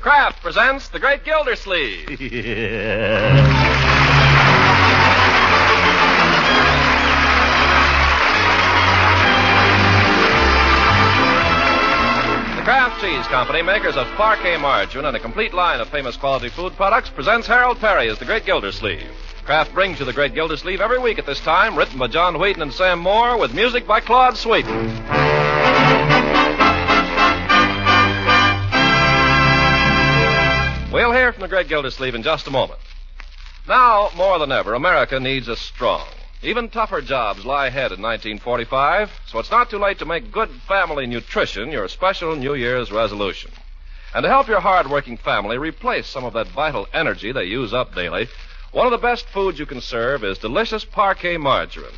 Kraft presents The Great Gildersleeve. The Kraft Cheese Company, makers of Parquet margarine and a complete line of famous quality food products, presents Harold Perry as The Great Gildersleeve. Kraft brings you The Great Gildersleeve every week at this time, written by John Wheaton and Sam Moore, with music by Claude Sweeten. We'll hear from the Great Gildersleeve in just a moment. Now, more than ever, America needs us strong. Even tougher jobs lie ahead in 1945, so it's not too late to make good family nutrition your special New Year's resolution. And to help your hard-working family replace some of that vital energy they use up daily, one of the best foods you can serve is delicious Parquet margarine.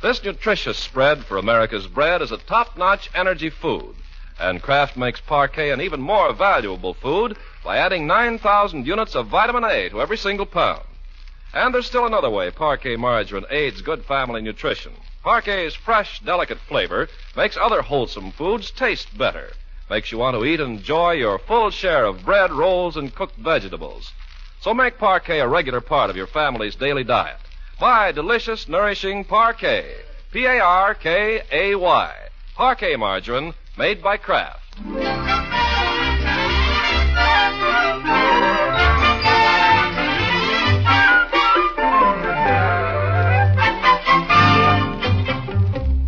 This nutritious spread for America's bread is a top-notch energy food. And Kraft makes Parquet an even more valuable food by adding 9,000 units of vitamin A to every single pound. And there's still another way Parquet margarine aids good family nutrition. Parquet's fresh, delicate flavor makes other wholesome foods taste better. Makes you want to eat and enjoy your full share of bread, rolls, and cooked vegetables. So make Parquet a regular part of your family's daily diet. Buy delicious, nourishing Parquet. Parkay. Parquet margarine made by Kraft.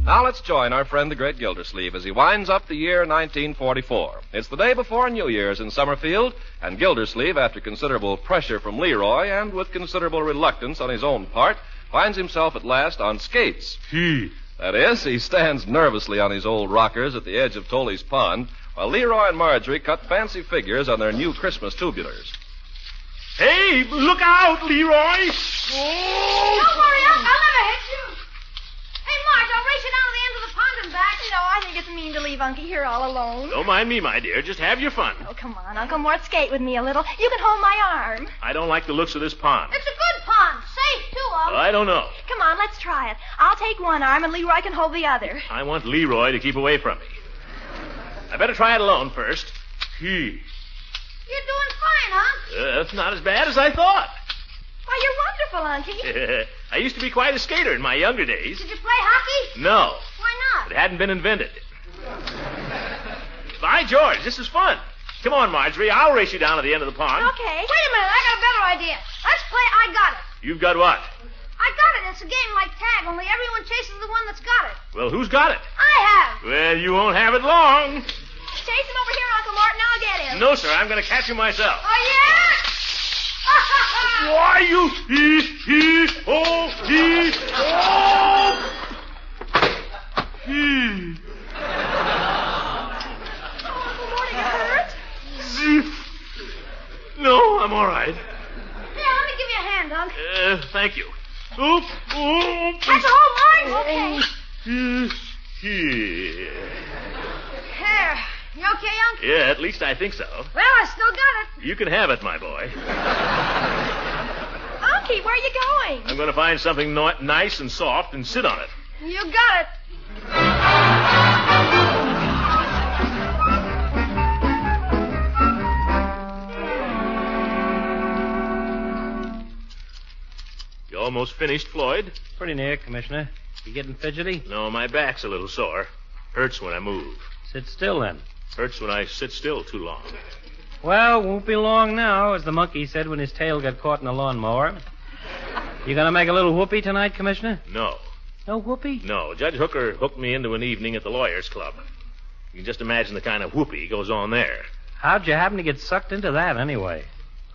Now let's join our friend the Great Gildersleeve as he winds up the year 1944. It's the day before New Year's in Summerfield, and Gildersleeve, after considerable pressure from Leroy and with considerable reluctance on his own part, finds himself at last on skates. That is, he stands nervously on his old rockers at the edge of Tolly's Pond, while Leroy and Marjorie cut fancy figures on their new Christmas tubulars. Hey, look out, Leroy! Oh! Don't worry, I'll never hit you. Hey, Marge, I'll race you down to the end of the pond and back. No, I think it's mean to leave Unky here all alone. Don't mind me, my dear. Just have your fun. Oh, come on, Uncle Mort, skate with me a little. You can hold my arm. I don't like the looks of this pond. It's a good pond. Safe, too, I don't know. Come on, let's try it. I'll take one arm and Leroy can hold the other. I want Leroy to keep away from me. I better try it alone first. You're doing fine, huh? That's not as bad as I thought. Why, you're wonderful, Unky. I used to be quite a skater in my younger days. Did you play hockey? No. Why not? It hadn't been invented. By George, this is fun. Come on, Marjorie. I'll race you down to the end of the pond. Okay. Wait a minute. I got a better idea. Let's play I Got It. You've got what? I got it. It's a game like tag, only everyone chases the one that's got it. Well, who's got it? I have. Well, you won't have it long. Chase him over here, Uncle Mort, and I'll get him. No, sir. I'm going to catch him myself. Oh, yeah? Why, you... Oh! Uncle Mort, are you hurt? No, I'm all right. Here, let me give you a hand, Unc. Thank you. Oop. That's a whole line. Okay. There. You okay, Unc? Yeah, at least I think so. Well, I still got it. You can have it, my boy. Unky, where are you going? I'm going to find something nice and soft and sit on it. You got it. You almost finished, Floyd? Pretty near, Commissioner. You getting fidgety? No, my back's a little sore. Hurts when I move. Sit still, then. Hurts when I sit still too long. Well, won't be long now, as the monkey said when his tail got caught in a lawnmower. You gonna make a little whoopee tonight, Commissioner? No. No whoopee? No. Judge Hooker hooked me into an evening at the Lawyers Club. You can just imagine the kind of whoopee goes on there. How'd you happen to get sucked into that, anyway?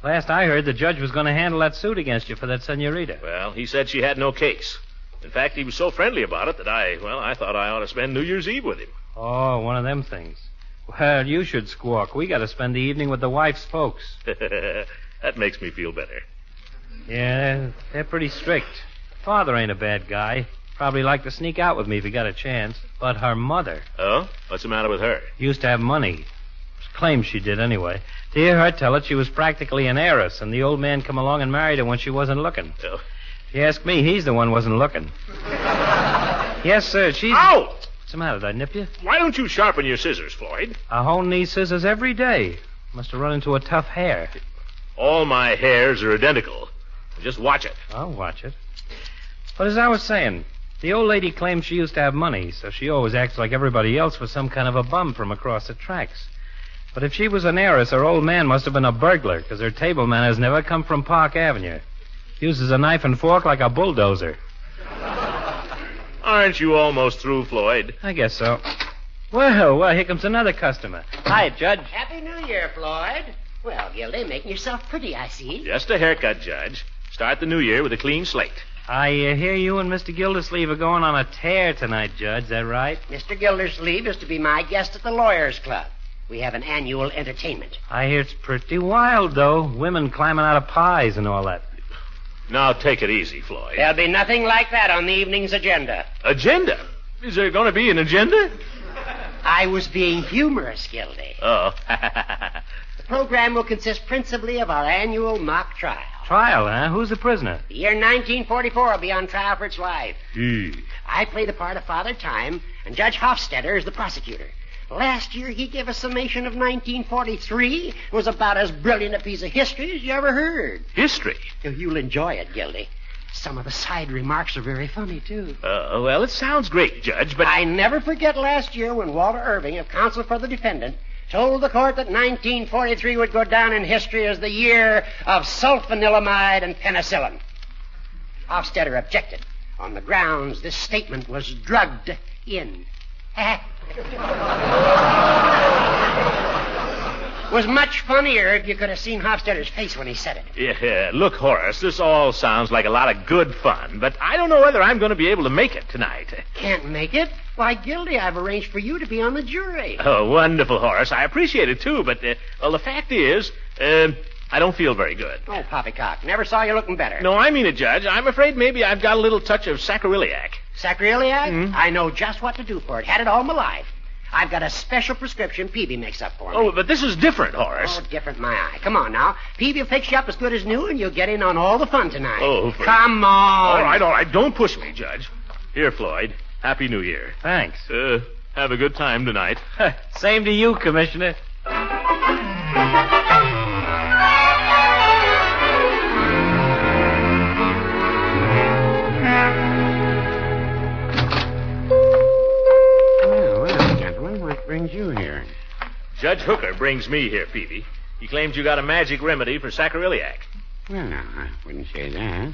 Last I heard, the judge was going to handle that suit against you for that senorita. Well, he said she had no case. In fact, he was so friendly about it that I thought I ought to spend New Year's Eve with him. Oh, one of them things. Well, you should squawk. We got to spend the evening with the wife's folks. That makes me feel better. Yeah, they're pretty strict. Father ain't a bad guy. Probably like to sneak out with me if he got a chance. But her mother... Oh? What's the matter with her? Used to have money. Claims she did, anyway. To hear her tell it, she was practically an heiress, and the old man come along and married her when she wasn't looking. Oh. If you ask me, he's the one wasn't looking. Yes, sir, she's... Ow! What's the matter? Did I nip you? Why don't you sharpen your scissors, Floyd? I hone these scissors every day. Must have run into a tough hair. All my hairs are identical. Just watch it. I'll watch it. But as I was saying, the old lady claims she used to have money, so she always acts like everybody else was some kind of a bum from across the tracks. But if she was an heiress, her old man must have been a burglar, because her table manners never come from Park Avenue. Uses a knife and fork like a bulldozer. Aren't you almost through, Floyd? I guess so. Well, here comes another customer. Hi, Judge. Happy New Year, Floyd. Well, Gildy, making yourself pretty, I see. Just a haircut, Judge. Start the new year with a clean slate. I hear you and Mr. Gildersleeve are going on a tear tonight, Judge. Is that right? Mr. Gildersleeve is to be my guest at the Lawyers Club. We have an annual entertainment. I hear it's pretty wild, though. Women climbing out of pies and all that. Now take it easy, Floyd. There'll be nothing like that on the evening's agenda. Agenda? Is there going to be an agenda? I was being humorous, Gildy. Oh. The program will consist principally of our annual mock trial. Trial, huh? Who's the prisoner? The year 1944 will be on trial for its life. I play the part of Father Time, and Judge Hofstadter is the prosecutor. Last year, he gave a summation of 1943. It was about as brilliant a piece of history as you ever heard. History? You'll enjoy it, Gildy. Some of the side remarks are very funny, too. Well, it sounds great, Judge, but... I never forget last year when Walter Irving, of counsel for the defendant, told the court that 1943 would go down in history as the year of sulfanilamide and penicillin. Hofstadter objected on the grounds this statement was drugged in. Was much funnier if you could have seen Hofstadter's face when he said it. Yeah, look, Horace, this all sounds like a lot of good fun, but I don't know whether I'm going to be able to make it tonight. Can't make it? Why, Gildy, I've arranged for you to be on the jury. Oh, wonderful, Horace. I appreciate it, too, but, well, the fact is, I don't feel very good. Oh, poppycock. Never saw you looking better. No, I mean it, Judge. I'm afraid maybe I've got a little touch of sacroiliac. Sacroiliac? Mm-hmm. I know just what to do for it. Had it all my life. I've got a special prescription Peavy makes up for me. Oh, but this is different, Horace. Oh, different, my eye. Come on, now. Peavy will fix you up as good as new, and you'll get in on all the fun tonight. Oh, come on. All right. Don't push me, Judge. Here, Floyd. Happy New Year. Thanks. Have a good time tonight. Same to you, Commissioner. Brings you here? Judge Hooker brings me here, Peavy. He claims you got a magic remedy for sacroiliac. Well, no, I wouldn't say that.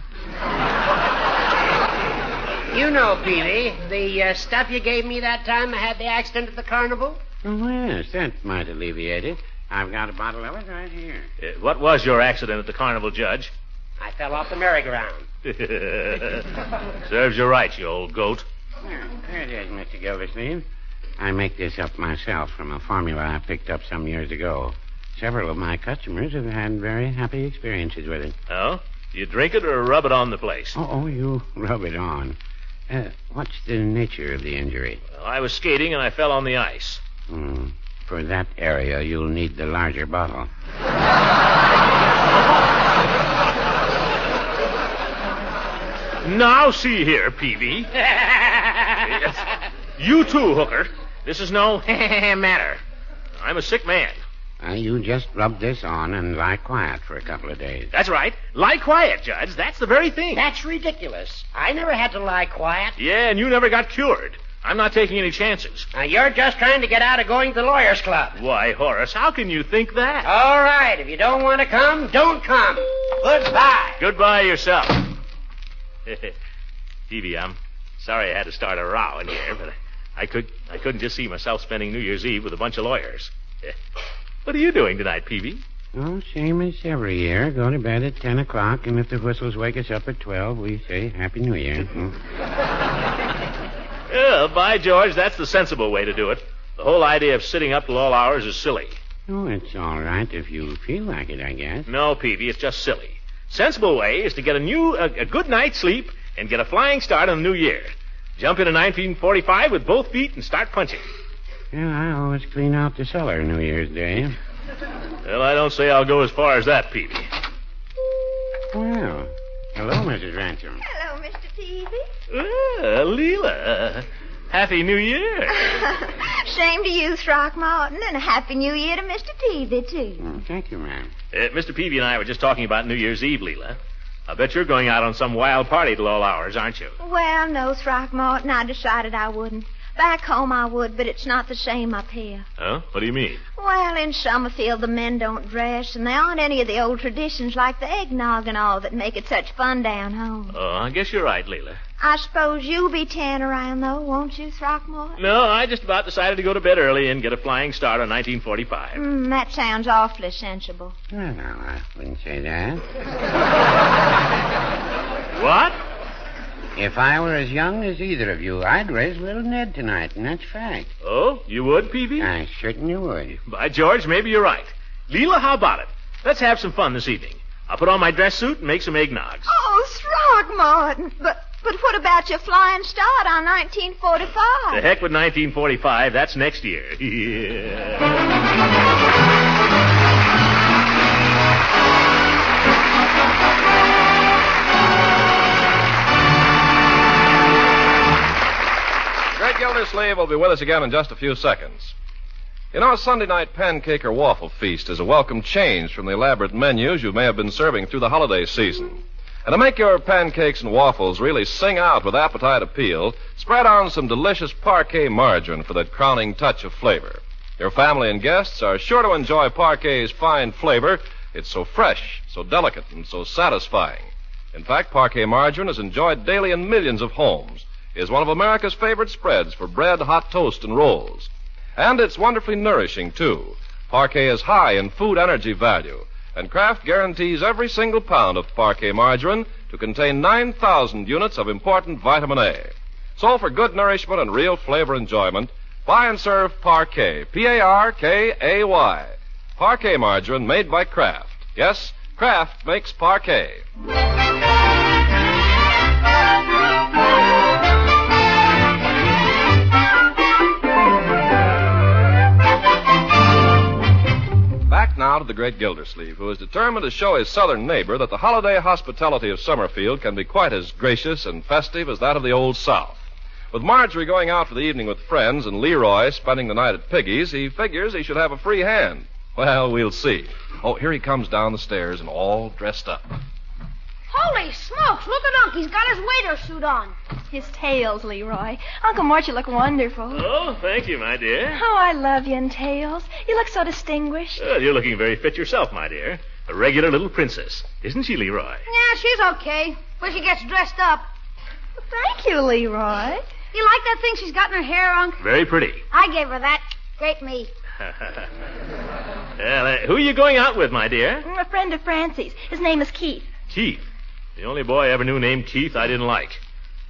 You know, Peavy, the stuff you gave me that time I had the accident at the carnival? Oh, yes, that might alleviate it. I've got a bottle of it right here. What was your accident at the carnival, Judge? I fell off the merry-go-round. Serves you right, you old goat. There it is, Mr. Gildersleeve. I make this up myself from a formula I picked up some years ago. Several of my customers have had very happy experiences with it. Oh? You drink it or rub it on the place? Oh, you rub it on. What's the nature of the injury? Well, I was skating and I fell on the ice. For that area, you'll need the larger bottle. Now, see here, Peavy. You too, Hooker. This is no matter. I'm a sick man. You just rub this on and lie quiet for a couple of days. That's right. Lie quiet, Judge. That's the very thing. That's ridiculous. I never had to lie quiet. Yeah, and you never got cured. I'm not taking any chances. Now, you're just trying to get out of going to the Lawyers Club. Why, Horace, how can you think that? All right. If you don't want to come, don't come. Goodbye. Goodbye yourself. Peavy, I'm sorry I had to start a row in here, but I couldn't just see myself spending New Year's Eve with a bunch of lawyers. What are you doing tonight, Peavy? Oh, same as every year. Go to bed at 10 o'clock, and if the whistles wake us up at 12, we say Happy New Year. Well, by George, that's the sensible way to do it. The whole idea of sitting up till all hours is silly. Oh, it's all right if you feel like it, I guess. No, Peavy, it's just silly. Sensible way is to get a good night's sleep and get a flying start on the new year. Jump into 1945 with both feet and start punching. Yeah, I always clean out the cellar New Year's Day. Well, I don't say I'll go as far as that, Peavy. Well, hello, Mrs. Ransom. Hello, Mr. Peavy. Leela. Happy New Year. Same to you, Throckmorton, and a Happy New Year to Mr. Peavy, too. Thank you, ma'am. Mr. Peavy and I were just talking about New Year's Eve, Leela. I bet you're going out on some wild party till all hours, aren't you? Well, no, Throckmorton, I decided I wouldn't. Back home I would, but it's not the same up here. Huh? What do you mean? Well, in Summerfield the men don't dress, and there aren't any of the old traditions like the eggnog and all that make it such fun down home. Oh, I guess you're right, Leela. I suppose you'll be tearing around, though, won't you, Throckmorton? No, I just about decided to go to bed early and get a flying start on 1945. That sounds awfully sensible. Well, no, I wouldn't say that. What? If I were as young as either of you, I'd raise little Ned tonight, and that's fact. Oh, you would, Peavy? I certainly would. By George, maybe you're right. Leela, how about it? Let's have some fun this evening. I'll put on my dress suit and make some eggnogs. Oh, Throckmorton, but what about your flying start on 1945? The heck with 1945. That's next year. Yeah. Greg Gildersleeve will be with us again in just a few seconds. You know, a Sunday night pancake or waffle feast is a welcome change from the elaborate menus you may have been serving through the holiday season. And to make your pancakes and waffles really sing out with appetite appeal, spread on some delicious Parquet margarine for that crowning touch of flavor. Your family and guests are sure to enjoy Parquet's fine flavor. It's so fresh, so delicate, and so satisfying. In fact, Parquet margarine is enjoyed daily in millions of homes. Is one of America's favorite spreads for bread, hot toast, and rolls. And it's wonderfully nourishing, too. Parquet is high in food energy value, and Kraft guarantees every single pound of Parquet margarine to contain 9,000 units of important vitamin A. So for good nourishment and real flavor enjoyment, buy and serve Parquet, P-A-R-K-A-Y. Parquet margarine made by Kraft. Yes, Kraft makes Parquet. Back now to the great Gildersleeve, who is determined to show his southern neighbor that the holiday hospitality of Summerfield can be quite as gracious and festive as that of the Old South. With Marjorie going out for the evening with friends and Leroy spending the night at Piggy's, he figures he should have a free hand. Well, we'll see. Oh, here he comes down the stairs and all dressed up. Holy smokes, look at Unc. He's got his waiter suit on. His tails, Leroy. Uncle Mort, you look wonderful. Oh, thank you, my dear. Oh, I love you in tails. You look so distinguished. You're looking very fit yourself, my dear. A regular little princess. Isn't she, Leroy? Yeah, she's okay. When she gets dressed up. Thank you, Leroy. You like that thing she's got in her hair, Unc? Very pretty. I gave her that. Great me. Well, who are you going out with, my dear? A friend of Francie's. His name is Keith. Keith. The only boy I ever knew named Keith I didn't like.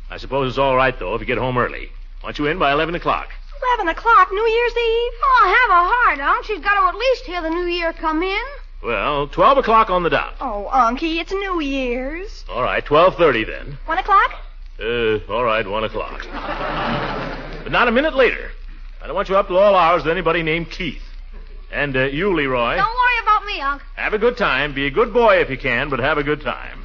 I suppose it's all right, though, if you get home early. Want you in by 11 o'clock. 11 o'clock, New Year's Eve? Oh, have a heart, Unc. She's got to at least hear the new year come in. Well, 12 o'clock on the dot. Oh, Unky, it's New Year's. All right, 12:30 then. 1 o'clock? All right, 1 o'clock. But not a minute later. I don't want you up till all hours with anybody named Keith. And you, Leroy. Don't worry about me, Unc. Have a good time. Be a good boy if you can, but have a good time.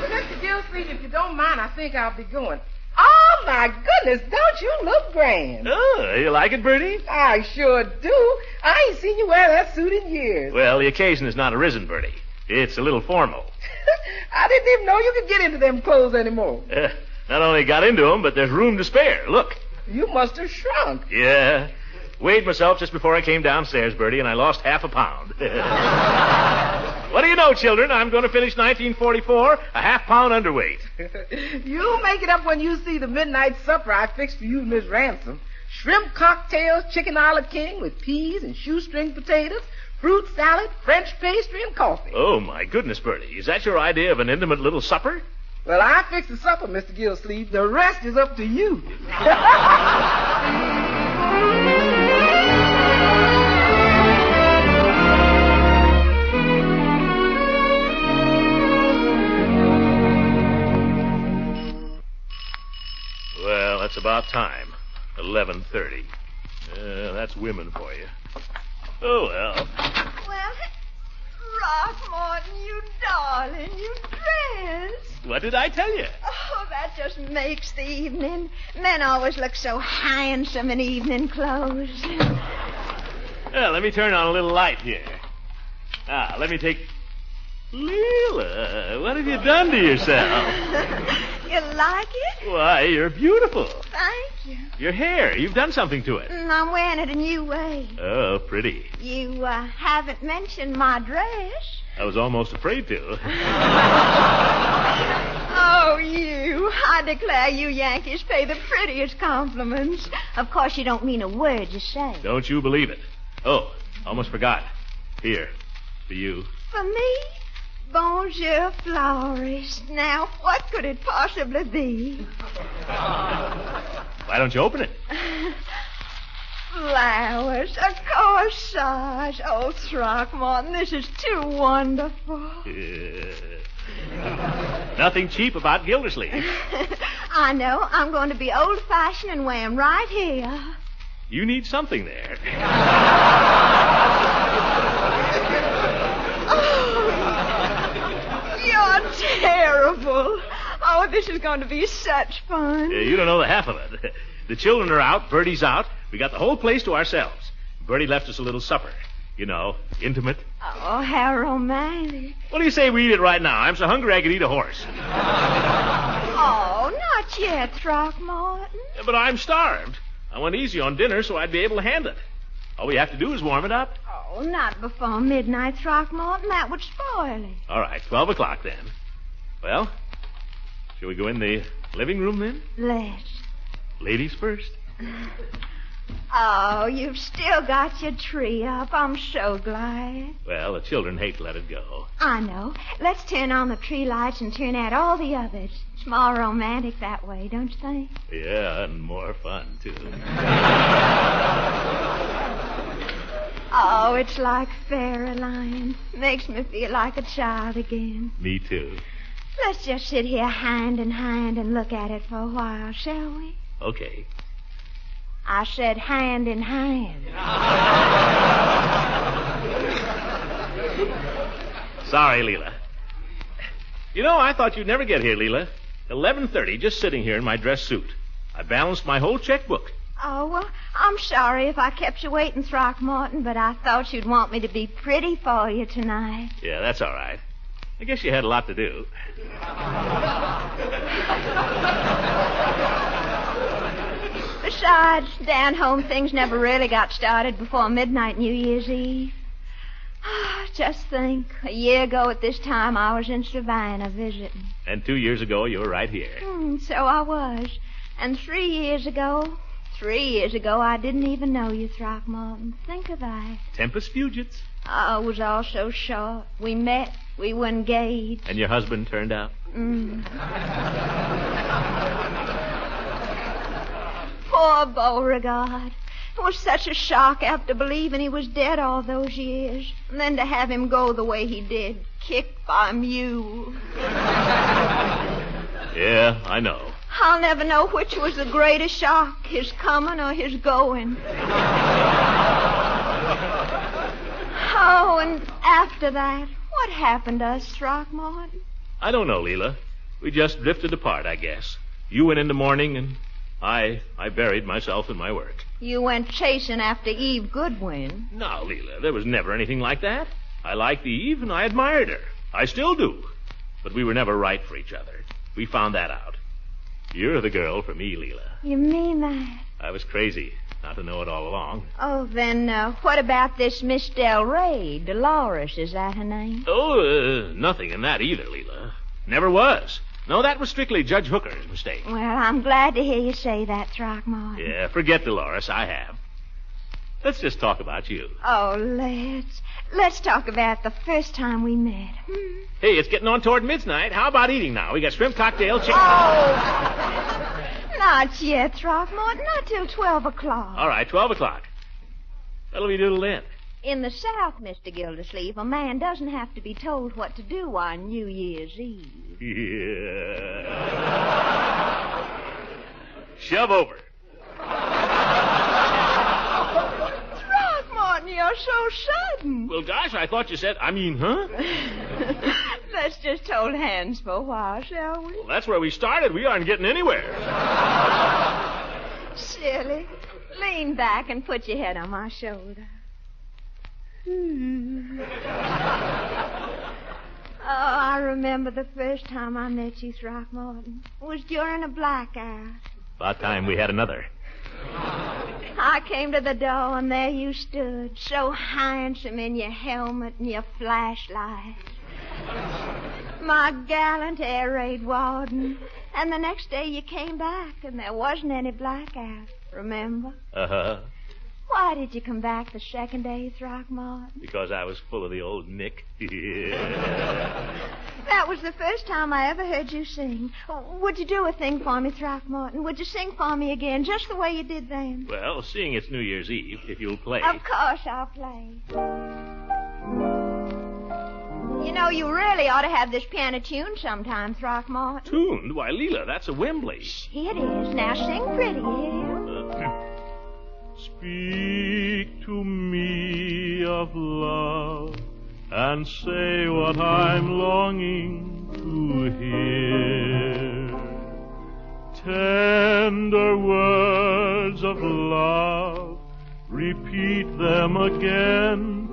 Mr. Gilsleeve, if you don't mind, I think I'll be going. Oh, my goodness, don't you look grand? Oh, you like it, Bertie? I sure do. I ain't seen you wear that suit in years. Well, the occasion has not arisen, Bertie. It's a little formal. I didn't even know you could get into them clothes anymore. Not only got into them, but there's room to spare. Look. You must have shrunk. Yeah. Weighed myself just before I came downstairs, Bertie, and I lost half a pound. What do you know, children? I'm going to finish 1944 a half-pound underweight. You'll make it up when you see the midnight supper I fixed for you and Miss Ransom. Shrimp cocktails, chicken a la king with peas and shoestring potatoes, fruit salad, French pastry, and coffee. Oh, my goodness, Bertie. Is that your idea of an intimate little supper? Well, I fixed the supper, Mr. Gilsleeve. The rest is up to you. Well, that's about time. 11:30. That's women for you. Oh, well. Well, Throckmorton, you darling, you dress. What did I tell you? Oh, that just makes the evening. Men always look so handsome in evening clothes. Well, let me turn on a little light here. Let me take... Leela, what have you done to yourself? You like it? Why, you're beautiful. Thank you. Your hair, you've done something to it. I'm wearing it a new way. Oh, pretty. You haven't mentioned my dress. I was almost afraid to. Oh, you. I declare you Yankees pay the prettiest compliments. Of course, you don't mean a word you say. Don't you believe it. Oh, almost forgot. Here, for you. For me? Bonjour, florist. Now, what could it possibly be? Why don't you open it? Flowers, a corsage. Oh, Throckmorton, this is too wonderful. Nothing cheap about Gildersleeve. I know. I'm going to be old-fashioned and wear 'em right here. You need something there. You're terrible. Oh, this is going to be such fun. You don't know the half of it. The children are out. Bertie's out. We got the whole place to ourselves. Bertie left us a little supper. You know, intimate. Oh, how romantic. What do you say we eat it right now? I'm so hungry I could eat a horse. Oh, not yet, Throckmorton. Yeah, but I'm starved. I went easy on dinner so I'd be able to hand it. All we have to do is warm it up. Oh, not before midnight, Throckmorton. That would spoil it. All right, 12 o'clock then. Well, shall we go in the living room then? Let's. Ladies first. Oh, you've still got your tree up. I'm so glad. Well, the children hate to let it go. I know. Let's turn on the tree lights and turn out all the others. It's more romantic that way, don't you think? Yeah, and more fun, too. Oh, it's like fairyland. Makes me feel like a child again. Me, too. Let's just sit here hand in hand and look at it for a while, shall we? Okay. I said hand in hand. Sorry, Leela. You know, I thought you'd never get here, Leela. 11:30, just sitting here in my dress suit. I balanced my whole checkbook. Oh, well, I'm sorry if I kept you waiting, Throckmorton, but I thought you'd want me to be pretty for you tonight. Yeah, that's all right. I guess you had a lot to do. Besides, down home things never really got started before midnight New Year's Eve. Just think, a year ago at this time I was in Savannah visiting. And 2 years ago, you were right here. So I was. And 3 years ago, I didn't even know you, Throckmorton. Think of that. Tempus Fugits. Oh, it was all so short. We met, we were engaged. And your husband turned out? Poor Beauregard. It was such a shock after believing he was dead all those years. And then to have him go the way he did, kicked by a mule. Yeah, I know. I'll never know which was the greatest shock, his coming or his going. Oh, and after that, what happened to us, Throckmorton? I don't know, Leela. We just drifted apart, I guess. You went into mourning, and I buried myself in my work. You went chasing after Eve Goodwin. No, Leela, there was never anything like that. I liked Eve, and I admired her. I still do. But we were never right for each other. We found that out. You're the girl for me, Leela. You mean that? I was crazy not to know it all along. Oh, then what about this Miss Del Rey? Dolores, is that her name? Oh, nothing in that either, Leela. Never was. No, that was strictly Judge Hooker's mistake. Well, I'm glad to hear you say that, Throckmorton. Yeah, forget Dolores. I have. Let's just talk about you. Oh, let's talk about the first time we met. Hey, it's getting on toward midnight. How about eating now? We got shrimp cocktail, chicken... Oh! Not yet, Throckmorton. Not till 12 o'clock. All right, 12 o'clock. What'll we do till then? In the South, Mr. Gildersleeve, a man doesn't have to be told what to do on New Year's Eve. Yeah. Shove over. Throckmorton, you're so sudden? Well, gosh, I thought you said, huh? Let's just hold hands for a while, shall we? Well, that's where we started. We aren't getting anywhere. Silly. Lean back and put your head on my shoulder. Oh, I remember the first time I met you, Throckmorton. It was during a blackout. About time we had another. I came to the door, and there you stood, so handsome in your helmet and your flashlight. My gallant air raid warden. And the next day you came back, and there wasn't any blackout, remember? Uh-huh. Why did you come back the second day, Throckmorton? Because I was full of the old Nick. That was the first time I ever heard you sing. Would you do a thing for me, Throckmorton? Would you sing for me again, just the way you did then? Well, seeing it's New Year's Eve, if you'll play. Of course I'll play. You know, you really ought to have this piano tuned sometime, Throckmorton. Tuned? Why, Leela, that's a Wembley. It is. Now sing pretty, yeah? Speak to me of love and say what I'm longing to hear. Tender words of love, repeat them again,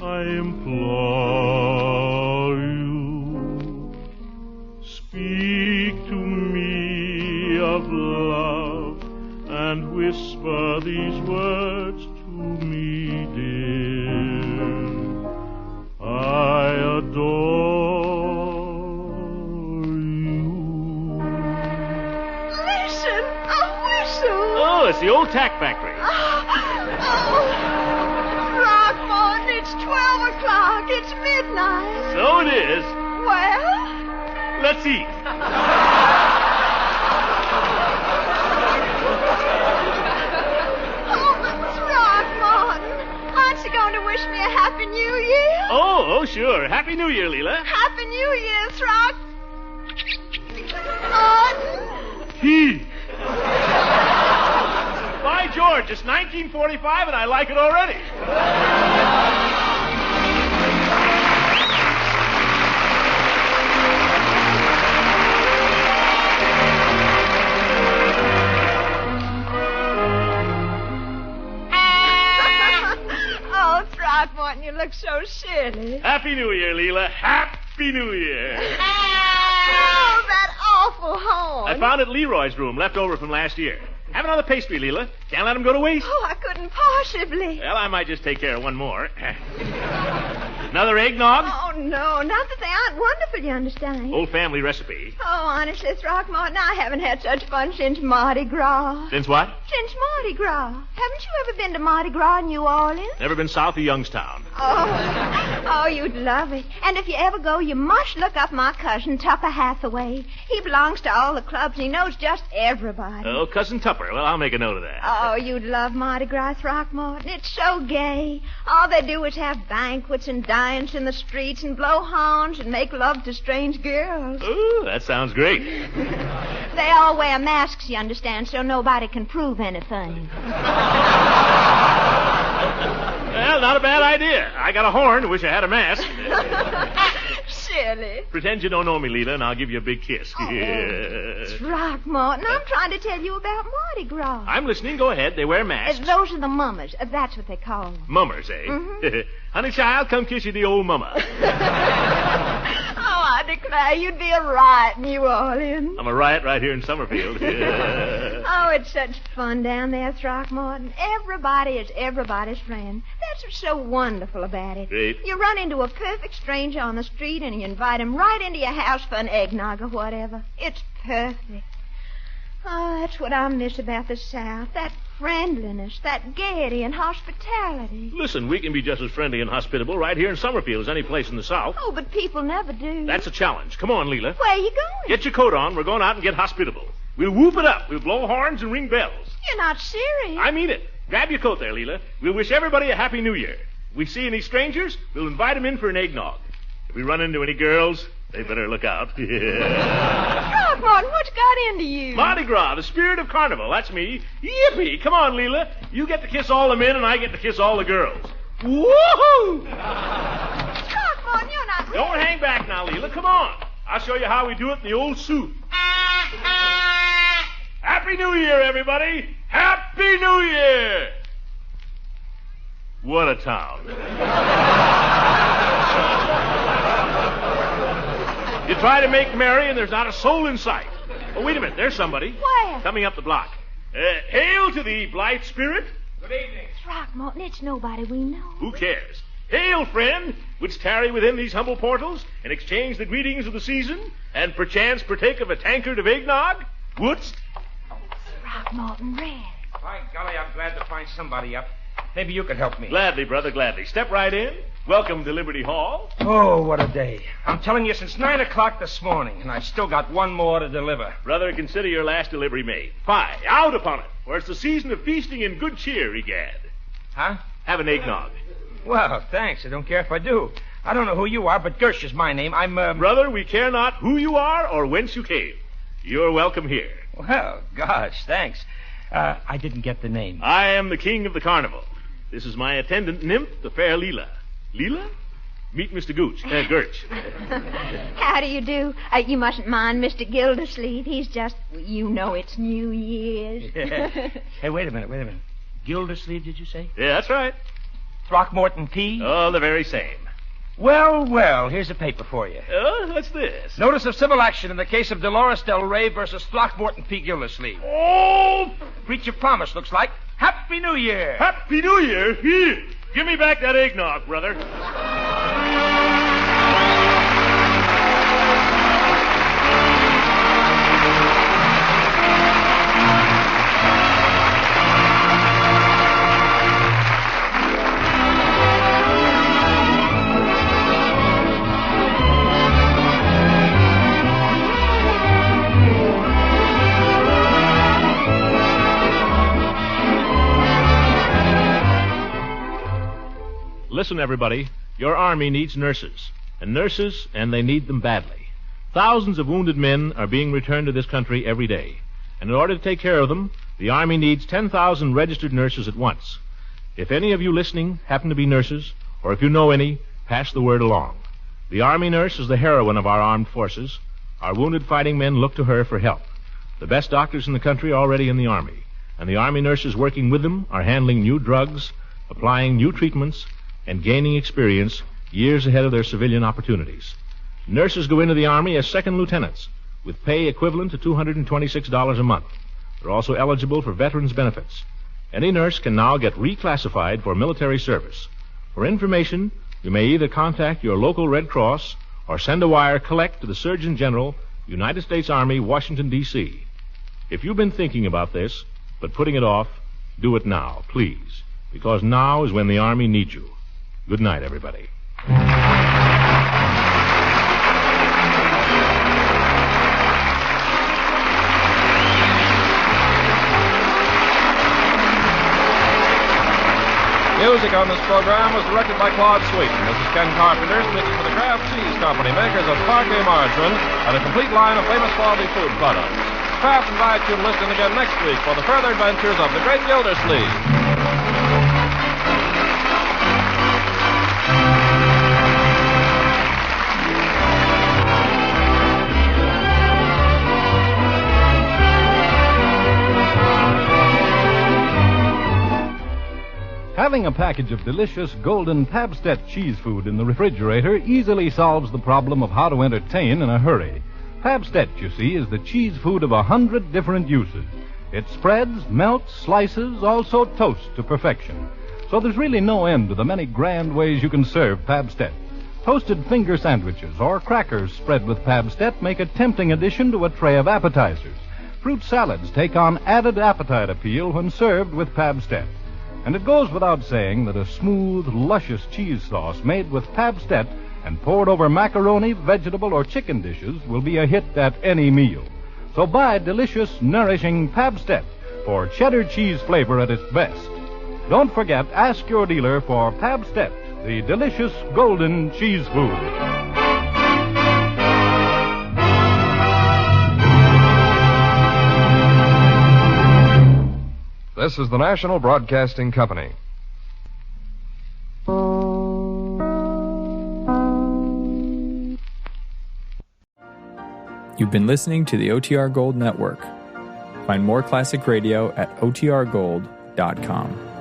I implore you. Speak to me of love and whisper these words to me, dear. I adore you. Listen, a whistle. Oh, it's the old tack factory. Throckmorton, it's 12 o'clock. It's midnight. So it is. Well? Let's eat. Going to wish me a Happy New Year? Oh, sure. Happy New Year, Leela. Happy New Year, He. By George, it's 1945 and I like it already. Throckmorton, you look so silly. Happy New Year, Leela. Happy New Year. Oh, that awful horn. I found it in Leroy's room, left over from last year. Have another pastry, Leela. Can't let him go to waste. Oh, I couldn't possibly. Well, I might just take care of one more. Another eggnog? Oh, no. Not that they aren't wonderful, you understand. Old family recipe. Oh, honestly, Throckmorton, I haven't had such fun since Mardi Gras. Since what? Since Mardi Gras. Haven't you ever been to Mardi Gras in New Orleans? Never been south of Youngstown. Oh, you'd love it. And if you ever go, you must look up my cousin, Tupper Hathaway. He belongs to all the clubs, and he knows just everybody. Oh, Cousin Tupper. Well, I'll make a note of that. Oh, you'd love Mardi Gras, Throckmorton. It's so gay. All they do is have banquets and dance in the streets and blow horns and make love to strange girls. Ooh, that sounds great. They all wear masks, you understand, so nobody can prove anything. Well, not a bad idea. I got a horn. Wish I had a mask. Silly. Pretend you don't know me, Leela, and I'll give you a big kiss. Oh, Throckmorton, I'm trying to tell you about Mardi Gras. I'm listening. Go ahead. They wear masks. Those are the mummers. That's what they call them. Mummers, eh? Mm-hmm. Honey child, come kiss you the old mumma. Oh, I declare you'd be a riot in New Orleans. I'm a riot right here in Summerfield. Oh, it's such fun down there, Throckmorton. Everybody is everybody's friend. That's what's so wonderful about it. Great. You run into a perfect stranger on the street and you invite him right into your house for an eggnog or whatever. It's perfect. Oh, that's what I miss about the South. That friendliness, that gaiety and hospitality. Listen, we can be just as friendly and hospitable right here in Summerfield as any place in the South. Oh, but people never do. That's a challenge. Come on, Leela. Where are you going? Get your coat on. We're going out and get hospitable. We'll whoop it up. We'll blow horns and ring bells. You're not serious. I mean it. Grab your coat there, Leela. We'll wish everybody a Happy New Year. If we see any strangers, we'll invite them in for an eggnog. If we run into any girls, they better look out. Throckmorton, what's got into you? Mardi Gras, the spirit of carnival. That's me. Yippee! Come on, Leela. You get to kiss all the men, and I get to kiss all the girls. Woohoo! Throckmorton, you're not real. Don't hang back now, Leela. Come on. I'll show you how we do it in the old suit. Happy New Year, everybody! Happy New Year! What a town. You try to make merry, and there's not a soul in sight. Oh, wait a minute. There's somebody. Where? Coming up the block. Hail to thee, blithe spirit. Good evening. Throckmorton, it's nobody we know. Who cares? Hail, friend, wouldst tarry within these humble portals and exchange the greetings of the season and perchance partake of a tankard of eggnog? Wouldst? Throckmorton Red. By golly, I'm glad to find somebody up. Maybe you could help me. Gladly, brother, gladly. Step right in. Welcome to Liberty Hall. Oh, what a day. I'm telling you, since 9 o'clock this morning, and I've still got one more to deliver. Brother, consider your last delivery made. Fie, out upon it, for it's the season of feasting and good cheer, egad. Huh? Have an eggnog. Well, thanks. I don't care if I do. I don't know who you are, but Gersh is my name. I'm, Brother, we care not who you are or whence you came. You're welcome here. Well, gosh, thanks. I didn't get the name. I am the king of the carnival. This is my attendant nymph, the fair Leela. Leela? Meet Mr. Gertz. How do you do? You mustn't mind Mr. Gildersleeve. He's just, you know, it's New Year's. Hey, wait a minute. Gildersleeve, did you say? Yeah, that's right. Throckmorton P? Oh, the very same. Well, here's a paper for you. Oh, what's this? Notice of civil action in the case of Dolores Del Rey versus Throckmorton P. Gildersleeve. Oh! Breach of promise, looks like. Happy New Year! Happy New Year? Here. Give me back that eggnog, brother. Listen, everybody. Your army needs nurses. And they need them badly. Thousands of wounded men are being returned to this country every day. And in order to take care of them, the Army needs 10,000 registered nurses at once. If any of you listening happen to be nurses, or if you know any, pass the word along. The Army nurse is the heroine of our armed forces. Our wounded fighting men look to her for help. The best doctors in the country are already in the Army. And the Army nurses working with them are handling new drugs, applying new treatments, and gaining experience years ahead of their civilian opportunities. Nurses go into the Army as second lieutenants, with pay equivalent to $226 a month. They're also eligible for veterans benefits. Any nurse can now get reclassified for military service. For information, you may either contact your local Red Cross or send a wire collect to the Surgeon General, United States Army, Washington, D.C. If you've been thinking about this, but putting it off, do it now, please, because now is when the Army needs you. Good night, everybody. Music on this program was directed by Claude Sweet. This is Ken Carpenter speaking for the Kraft Cheese Company, makers of Parquet margarine and a complete line of famous quality food products. Kraft invites you to listen again next week for the further adventures of the Great Gildersleeve. Having a package of delicious golden Pabstet cheese food in the refrigerator easily solves the problem of how to entertain in a hurry. Pabstet, you see, is the cheese food of 100 different uses. It spreads, melts, slices, also toasts to perfection. So there's really no end to the many grand ways you can serve Pabstet. Toasted finger sandwiches or crackers spread with Pabstet make a tempting addition to a tray of appetizers. Fruit salads take on added appetite appeal when served with Pabstet. And it goes without saying that a smooth, luscious cheese sauce made with Pabstet and poured over macaroni, vegetable, or chicken dishes will be a hit at any meal. So buy delicious, nourishing Pabstet for cheddar cheese flavor at its best. Don't forget, ask your dealer for Pabstet, the delicious golden cheese food. This is the National Broadcasting Company. You've been listening to the OTR Gold Network. Find more classic radio at otrgold.com.